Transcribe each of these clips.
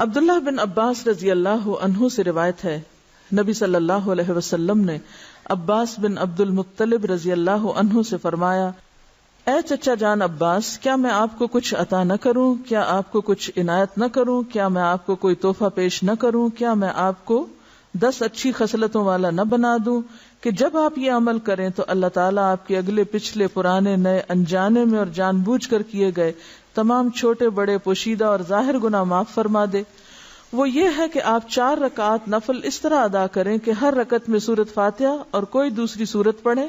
عبداللہ بن عباس رضی اللہ عنہ سے روایت ہے، نبی صلی اللہ علیہ وسلم نے عباس بن عبد المطلب رضی اللہ عنہ سے فرمایا، اے چچا جان عباس، کیا میں آپ کو کچھ عطا نہ کروں؟ کیا آپ کو کچھ عنایت نہ کروں؟ کیا میں آپ کو کوئی تحفہ پیش نہ کروں؟ کیا میں آپ کو 10 اچھی خصلتوں والا نہ بنا دوں کہ جب آپ یہ عمل کریں تو اللہ تعالیٰ آپ کے اگلے پچھلے پرانے نئے انجانے میں اور جان بوجھ کر کیے گئے تمام چھوٹے بڑے پوشیدہ اور ظاہر گناہ معاف فرما دے؟ وہ یہ ہے کہ آپ 4 رکعات نفل اس طرح ادا کریں کہ ہر رکعت میں سورۃ فاتحہ اور کوئی دوسری سورت پڑھیں۔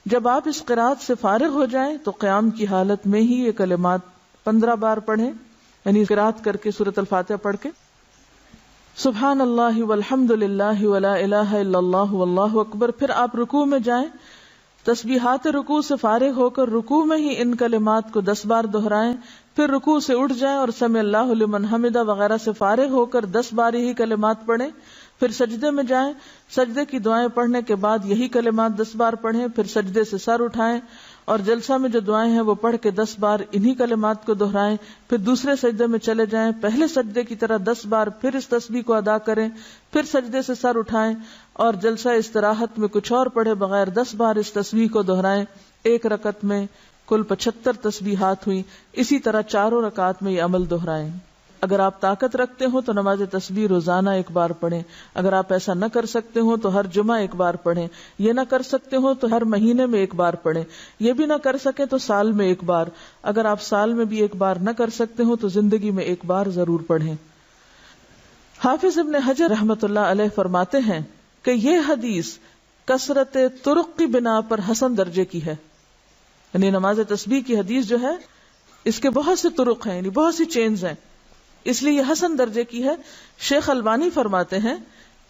جب آپ اس قرات سے فارغ ہو جائیں تو قیام کی حالت میں ہی یہ کلمات 15 بار پڑھیں، یعنی قرات کر کے سورۃ الفاتحہ پڑھ کے سبحان اللہ والحمد للہ ولا الہ الا اللہ واللہ اکبر۔ پھر آپ رکوع میں جائیں، تسبیحات رکوع سے فارغ ہو کر رکوع میں ہی ان کلمات کو 10 بار دہرائیں، پھر رکوع سے اٹھ جائیں اور سمع اللہ لمن حمدہ وغیرہ سے فارغ ہو کر 10 بار یہی کلمات پڑھیں، پھر سجدے میں جائیں، سجدے کی دعائیں پڑھنے کے بعد یہی کلمات 10 بار پڑھیں، پھر سجدے سے سر اٹھائیں اور جلسہ میں جو دعائیں ہیں وہ پڑھ کے 10 بار انہی کلمات کو دہرائیں، پھر دوسرے سجدے میں چلے جائیں، پہلے سجدے کی طرح 10 بار پھر اس تسبیح کو ادا کریں، پھر سجدے سے سر اٹھائیں اور جلسہ استراحت میں کچھ اور پڑھے بغیر 10 بار اس تسبیح کو دہرائیں۔ ایک رکعت میں کل 75 تسبیحات ہوئی، اسی طرح 4 رکعات میں یہ عمل دہرائیں۔ اگر آپ طاقت رکھتے ہو تو نماز تسبیح روزانہ 1 بار پڑھیں، اگر آپ ایسا نہ کر سکتے ہو تو ہر جمعہ 1 بار پڑھیں، یہ نہ کر سکتے ہو تو ہر مہینے میں 1 بار پڑھیں، یہ بھی نہ کر سکے تو سال میں 1 بار، اگر آپ سال میں بھی 1 بار نہ کر سکتے ہو تو زندگی میں 1 بار ضرور پڑھیں۔ حافظ ابن حجر رحمۃ اللہ علیہ فرماتے ہیں کہ یہ حدیث کثرت طرق کی بنا پر حسن درجے کی ہے، یعنی نماز تسبیح کی حدیث جو ہے اس کے بہت سے طرق ہیں، یعنی بہت سی چینز ہیں، اس لیے یہ حسن درجے کی ہے۔ شیخ البانی فرماتے ہیں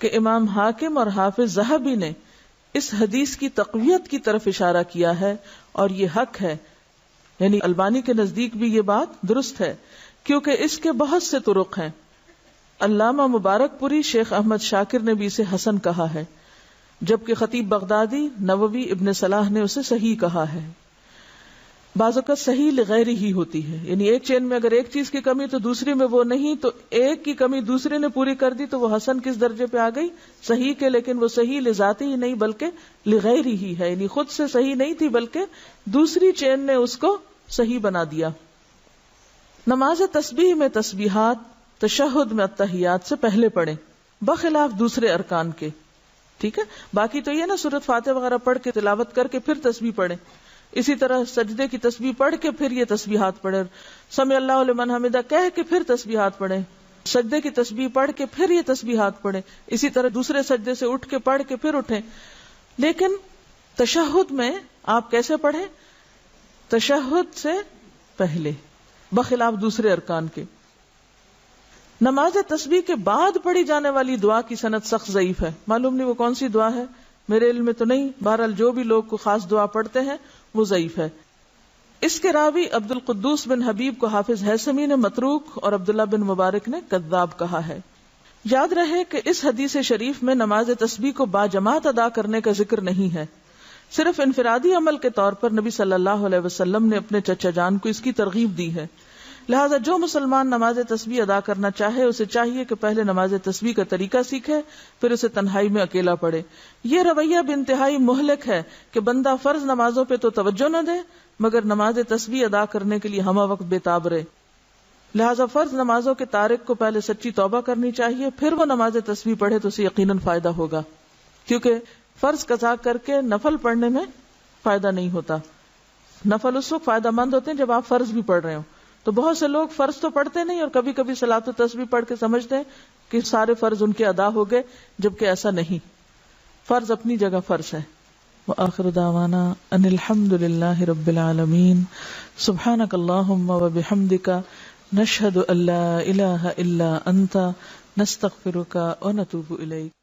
کہ امام حاکم اور حافظ ذہبی نے اس حدیث کی تقویت کی طرف اشارہ کیا ہے اور یہ حق ہے، یعنی البانی کے نزدیک بھی یہ بات درست ہے کیونکہ اس کے بہت سے طرق ہیں۔ علامہ مبارک پوری شیخ احمد شاکر نے بھی اسے حسن کہا ہے، جبکہ خطیب بغدادی، نووی، ابن صلاح نے اسے صحیح کہا ہے۔ بعض اوقات صحیح لغیر ہی ہوتی ہے، یعنی ایک چین میں اگر ایک چیز کی کمی تو دوسری میں وہ نہیں، تو ایک کی کمی دوسرے نے پوری کر دی تو وہ حسن کس درجے پہ آ گئی؟ صحیح کے، لیکن وہ صحیح لذاتی ہی نہیں بلکہ لغیر ہی ہے، یعنی خود سے صحیح نہیں تھی بلکہ دوسری چین نے اس کو صحیح بنا دیا۔ نماز تسبیح میں تسبیحات تشہد میں التحیات سے پہلے پڑھیں، بخلاف دوسرے ارکان کے، ٹھیک ہے؟ باقی تو یہ نا سورۃ فاتحہ وغیرہ پڑھ کے تلاوت کر کے پھر تسبیح پڑھیں، اسی طرح سجدے کی تسبیح پڑھ کے پھر یہ تسبیحات پڑھیں، سمع اللہ لمن حمدہ کہہ کے پھر تسبیحات پڑھیں، سجدے کی تسبیح پڑھ کے پھر یہ تسبیحات پڑھیں، اسی طرح دوسرے سجدے سے اٹھ کے پڑھ کے پھر اٹھیں۔ لیکن تشہد میں آپ کیسے پڑھیں؟ تشہد سے پہلے، بخلاف دوسرے ارکان کے۔ نماز تسبیح کے بعد پڑھی جانے والی دعا کی سند سخت ضعیف ہے، معلوم نہیں وہ کون سی دعا ہے، میرے علم میں تو نہیں، بہرحال جو بھی لوگ کو خاص دعا پڑھتے ہیں وہ ضعیف ہے۔ اس کے راوی عبد القدوس بن حبیب کو حافظ ہیثمی نے متروک اور عبداللہ بن مبارک نے کذاب کہا ہے۔ یاد رہے کہ اس حدیث شریف میں نماز تسبیح کو باجماعت ادا کرنے کا ذکر نہیں ہے، صرف انفرادی عمل کے طور پر نبی صلی اللہ علیہ وسلم نے اپنے چچا جان کو اس کی ترغیب دی ہے، لہذا جو مسلمان نماز تسبیح ادا کرنا چاہے اسے چاہیے کہ پہلے نماز تسبیح کا طریقہ سیکھے، پھر اسے تنہائی میں اکیلا پڑھے۔ یہ رویہ بھی انتہائی مہلک ہے کہ بندہ فرض نمازوں پہ تو توجہ نہ دے مگر نماز تسبیح ادا کرنے کے لیے ہمہ وقت بے تاب رہے۔ لہذا فرض نمازوں کے تارک کو پہلے سچی توبہ کرنی چاہیے، پھر وہ نماز تسبیح پڑھے تو اسے یقیناً فائدہ ہوگا، کیونکہ فرض قضا کر کے نفل پڑھنے میں فائدہ نہیں ہوتا۔ نفل اس وقت فائدہ مند ہوتے ہیں جب آپ فرض بھی پڑھ رہے ہو، تو بہت سے لوگ فرض تو پڑھتے نہیں اور کبھی کبھی صلاۃ و تسبیح پڑھ کے سمجھتے ہیں کہ سارے فرض ان کے ادا ہو گئے، جبکہ ایسا نہیں، فرض اپنی جگہ فرض ہے۔ وآخر دعوانا ان الحمد للہ رب العالمین، سبحانک اللہم وبحمدک، نشہد ان لا الہ الا انت، نستغفرک ونتوب الیک۔